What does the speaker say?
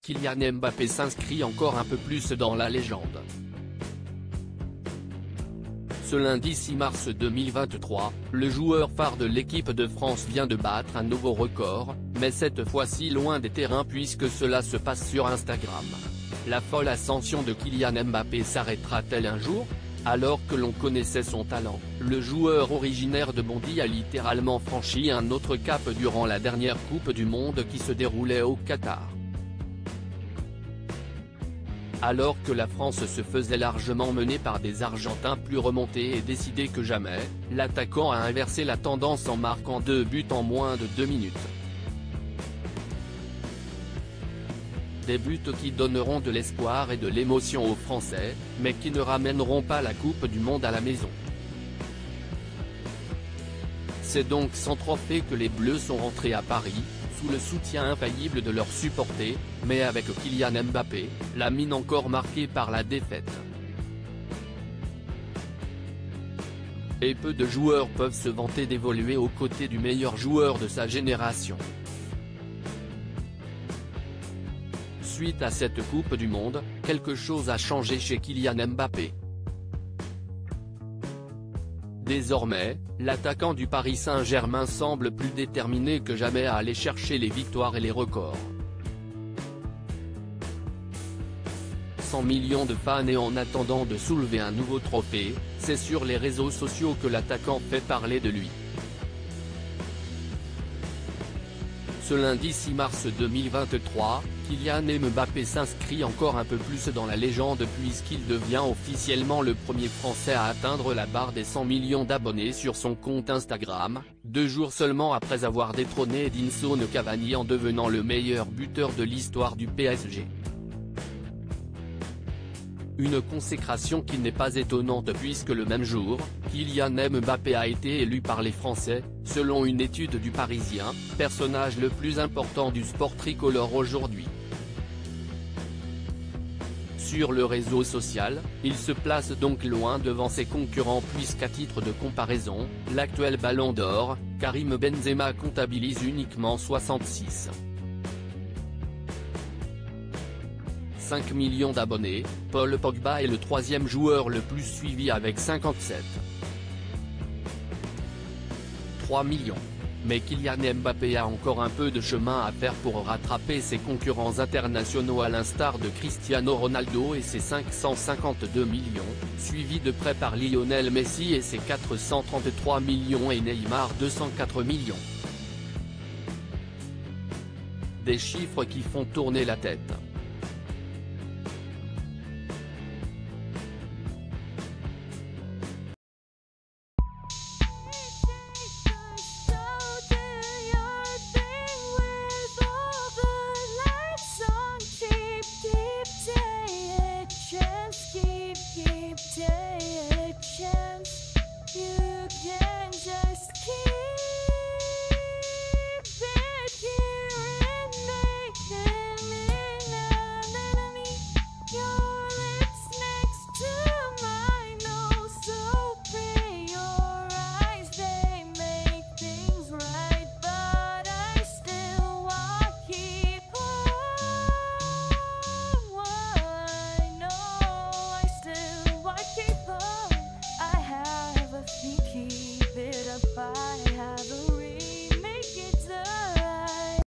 Kylian Mbappé s'inscrit encore un peu plus dans la légende. Ce lundi 6 mars 2023, le joueur phare de l'équipe de France vient de battre un nouveau record, mais cette fois-ci loin des terrains puisque cela se passe sur Instagram. La folle ascension de Kylian Mbappé s'arrêtera-t-elle un jour ? Alors que l'on connaissait son talent, le joueur originaire de Bondy a littéralement franchi un autre cap durant la dernière Coupe du Monde qui se déroulait au Qatar. Alors que la France se faisait largement mener par des Argentins plus remontés et décidés que jamais, l'attaquant a inversé la tendance en marquant 2 buts en moins de 2 minutes. Des buts qui donneront de l'espoir et de l'émotion aux Français, mais qui ne ramèneront pas la Coupe du Monde à la maison. C'est donc sans trophée que les Bleus sont rentrés à Paris, sous le soutien infaillible de leurs supporters, mais avec Kylian Mbappé, la mine encore marquée par la défaite. Et peu de joueurs peuvent se vanter d'évoluer aux côtés du meilleur joueur de sa génération. Suite à cette Coupe du Monde, quelque chose a changé chez Kylian Mbappé. Désormais, l'attaquant du Paris Saint-Germain semble plus déterminé que jamais à aller chercher les victoires et les records. 100 millions de fans et en attendant de soulever un nouveau trophée, c'est sur les réseaux sociaux que l'attaquant fait parler de lui. Ce lundi 6 mars 2023, Kylian Mbappé s'inscrit encore un peu plus dans la légende puisqu'il devient officiellement le premier Français à atteindre la barre des 100 millions d'abonnés sur son compte Instagram, 2 jours seulement après avoir détrôné Edinson Cavani en devenant le meilleur buteur de l'histoire du PSG. Une consécration qui n'est pas étonnante puisque le même jour, Kylian Mbappé a été élu par les Français, selon une étude du Parisien, personnage le plus important du sport tricolore aujourd'hui. Sur le réseau social, il se place donc loin devant ses concurrents puisqu'à titre de comparaison, l'actuel Ballon d'Or, Karim Benzema comptabilise uniquement 66. 5 millions d'abonnés, Paul Pogba est le 3e joueur le plus suivi avec 57. 3 millions. Mais Kylian Mbappé a encore un peu de chemin à faire pour rattraper ses concurrents internationaux à l'instar de Cristiano Ronaldo et ses 552 millions, suivi de près par Lionel Messi et ses 433 millions et Neymar 204 millions. Des chiffres qui font tourner la tête.